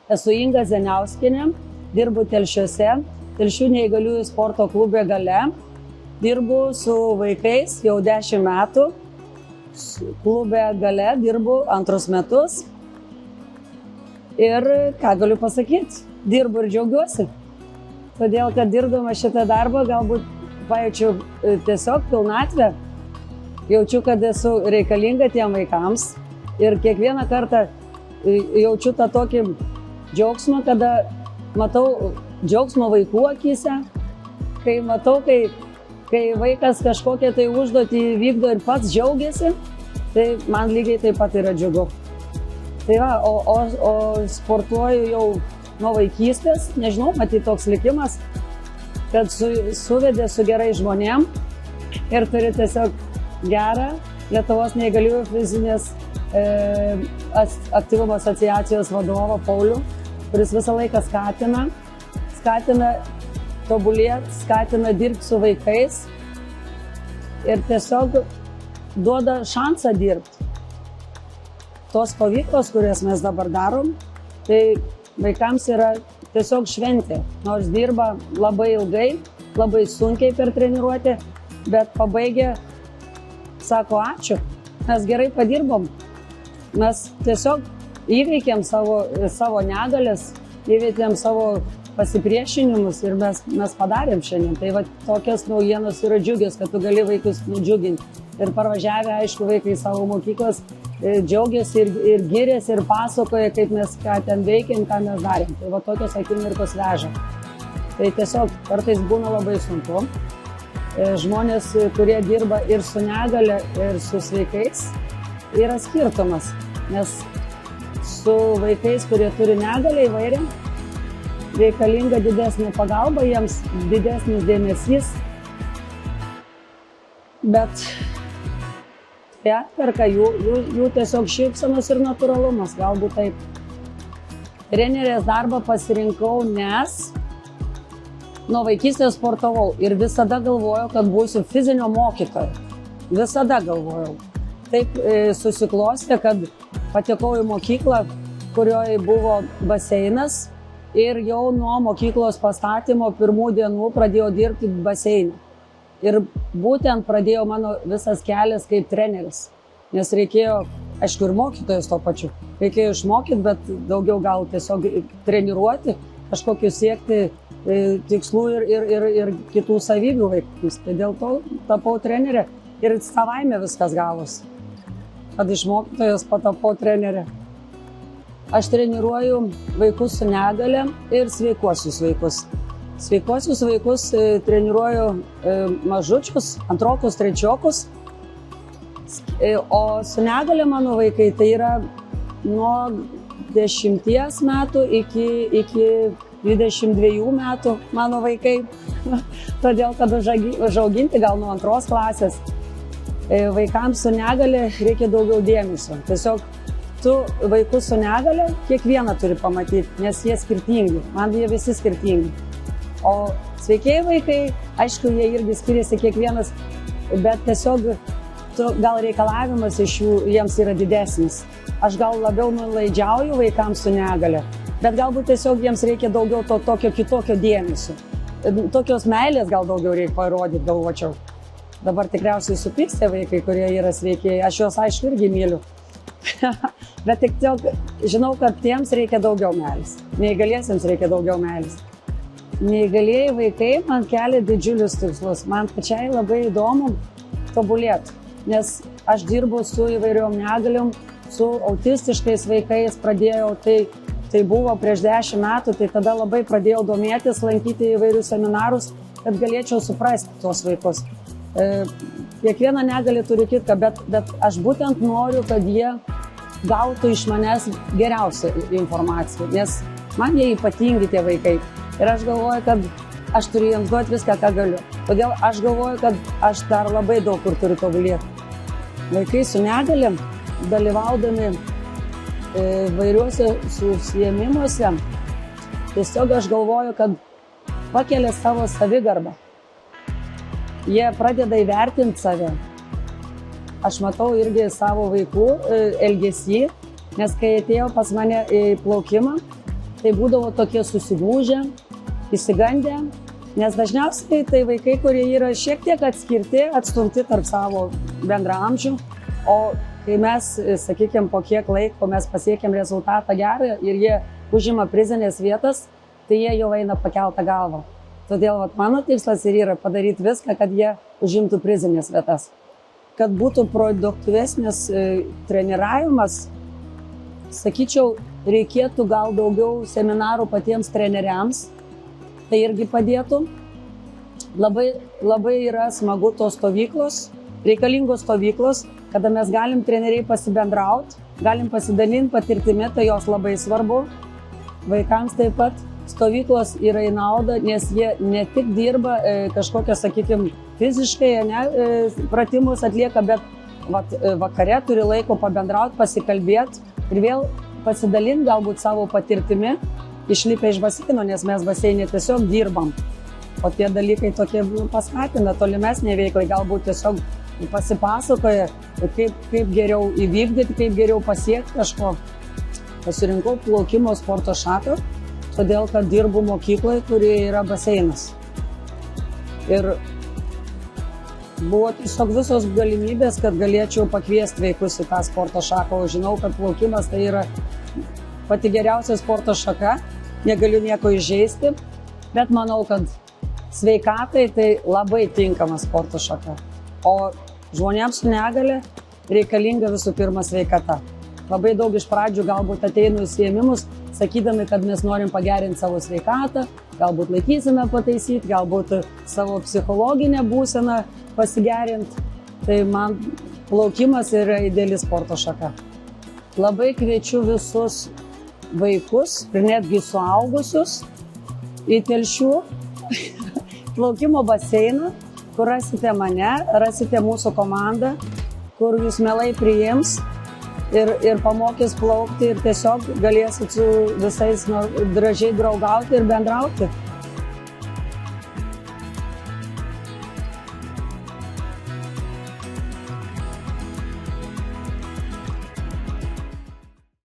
Esu Inga Zeniauskienė, dirbu Telšiuose, Telšių neįgaliųjų sporto klube Galia. Dirbu su vaikais jau 10 metų. Klube Galia dirbu 2 metus. Ir ką galiu pasakyti, dirbu ir džiaugiuosi. Todėl, kad dirbdama šitą darbą galbūt pajaučiu tiesiog pilnatvę. Jaučiu, kad esu reikalinga tiem vaikams. Ir kiekvieną kartą jaučiu tą tokį džiaugsmą, kada matau džiaugsmą vaikų akyse, kai matau, kai vaikas kažkokią tai užduotį vykdo ir pats džiaugiasi, tai man lygiai taip pat yra džiugu. Tai va, o sportuoju jau nuo vaikystės, nežinau, matyt toks likimas, kad suvedė su gerai žmonėm ir turi tiesiog gerą Lietuvos neįgaliųjų fizinės aktyvumo asociacijos vadovą Paulių, kuris visą laiką skatina tobulėti, skatina dirbti su vaikais ir tiesiog duoda šansą dirbti. Tos stovyklos, kurias mes dabar darom, tai vaikams yra tiesiog šventė, nors dirba labai ilgai, labai sunkiai per treniruotę, bet pabaigę sako ačiū, mes gerai padirbom, mes tiesiog įveikėm savo negalės, įveikėm savo pasipriešinimus ir mes padarėm šiandien. Tai va, tokios naujienos yra džiugės, kad tu gali vaikus nudžiuginti. Ir parvažiavę, aišku, vaikai savo mokyklas džiaugiasi ir giriasi ir pasakoja, kaip mes ką ten veikėm, ką mes darėm. Tai va, tokios akimirkos veža. Tai tiesiog kartais būna labai sunku. Žmonės, kurie dirba ir su negale, ir su sveikais, yra skirtumas. Nes su vaikais, kurie turi negalę įvairią, reikalinga didesnė pagalba, jiems didesnis dėmesys, bet tai atperka jų tiesiog šypsenos ir natūralumas, galbūt taip. Trenerės darbą pasirinkau, nes nuo vaikystės sportavau ir visada galvojau, kad būsiu fizinio mokytoja. Visada galvojau. Taip susiklostė, kad patekau į mokyklą, kurioje buvo baseinas ir jau nuo mokyklos pastatymo pirmų dienų pradėjau dirbti baseinį. Ir būtent pradėjo mano visas kelias kaip treneris, nes reikėjo, aišku, ir mokytojas to pačiu. Reikėjo išmokyti, bet daugiau gal tiesiog treniruoti, kažkokiu siekti tikslų ir kitų savybių vaikus. Tai dėl to tapau trenerė ir savaime viskas gavosi, kad iš mokytojos patapau trenerė. Aš treniruoju vaikus su negale ir sveikuosius vaikus. Sveikuosius vaikus treniruoju mažučius, 2, 3, o su negale mano vaikai tai yra nuo 10 metų iki 22 metų mano vaikai, todėl kad užauginti gal nuo 2 klasės. Vaikams su negale reikia daugiau dėmesio. Tiesiog tu vaikus su negale kiekvieną turi pamatyti, nes jie skirtingi, man jie visi skirtingi. O sveikiai vaikai, aišku, jie irgi skiriasi kiekvienas, bet tiesiog gal reikalavimas iš jiems yra didesnis. Aš gal labiau nuolaidžiauju vaikams su negale, bet galbūt tiesiog jiems reikia daugiau to tokio kitokio dėmesio. Tokios meilės gal daugiau reikia parodyti, galvočiau. Dabar tikriausiai supyksta vaikai, kurie yra sveikiai. Aš juos, aišku, irgi myliu. Bet tik žinau, kad tiems reikia daugiau meilės. Neįgaliesiems reikia daugiau meilės. Neįgalieji vaikai man kelia didžiulius tikslus. Man pačiai labai įdomu tobulėti, nes aš dirbu su įvairiom negaliom, su autistiškais vaikais pradėjau, tai buvo prieš 10 metų, tai tada labai pradėjau domėtis, lankyti įvairius seminarus, kad galėčiau suprasti tuos vaikus. Kiekviena negalė turi kitką, bet aš būtent noriu, kad jie gautų iš manęs geriausią informaciją, nes man jie ypatingi tie vaikai. Ir aš galvoju, kad aš turiu jiems duoti viską, ką galiu. Todėl aš galvoju, kad aš dar labai daug kur turiu tobulėti. Vaikai su negalėm, dalyvaudami vairiuose susijėmimuose, tiesiog aš galvoju, kad pakelia savo savigarbą. Jie pradeda įvertinti save. Aš matau irgi savo vaikų elgesį, nes kai atėjau pas mane į plaukimą, tai būdavo tokie susigūžę, įsigandę, nes dažniausiai tai vaikai, kurie yra šiek tiek atskirti, atstumti tarp savo bendraamžių, o kai mes, sakykime, po kiek laiko mes pasiekėm rezultatą gerą ir jie užima prizinės vietas, tai jie jau eina pakeltą galvą. Todėl mano tikslas ir yra padaryti viską, kad jie užimtų prizinės vietas. Kad būtų produktyvesnis treniravimas, sakyčiau, reikėtų gal daugiau seminarų patiems treneriams, tai irgi padėtų. Labai yra smagu tos stovyklos, reikalingos stovyklos, kada mes galim treneriai pasibendrauti, galim pasidalinti patirtimi, tai jos labai svarbu. Vaikams taip pat stovyklos yra į naudą, nes jie ne tik dirba kažkokią, sakykime, fiziškai pratimus atlieka, bet vakare turi laiko pabendrauti, pasikalbėti ir vėl pasidalinti galbūt savo patirtimi, išlipę iš baseino, nes mes baseinė tiesiog dirbam. O tie dalykai tokie paskatina tolimesnė veiklai, galbūt tiesiog pasipasakoja, kaip geriau įvykdyti, kaip geriau pasiekti kažko. Pasirinkau plaukimo sporto šaką, todėl kad dirbu mokykloje, kurioje yra baseinas. Ir buvo tiesiog visos galimybės, kad galėčiau pakviesti vaikus į tą sporto šaką. O žinau, kad plaukimas tai yra pati geriausia sporto šaka, negaliu nieko įžeisti, bet manau, kad sveikatai tai labai tinkama sporto šaka. O žmonėms su negale reikalinga visų pirma sveikata. Labai daug iš pradžių galbūt ateina užsiėmimus, sakydami, kad mes norim pagerinti savo sveikatą, galbūt laikysime pataisyti, galbūt savo psichologinę būseną pasigerinti. Tai man plaukimas yra ideali sporto šaka. Labai kviečiu visus vaikus ir netgi suaugusius į Telšių plaukimo baseiną, kur rasite mane, rasite mūsų komandą, kur jūs mielai priims ir pamokys plaukti ir tiesiog galėsit su visais gražiai draugauti ir bendrauti.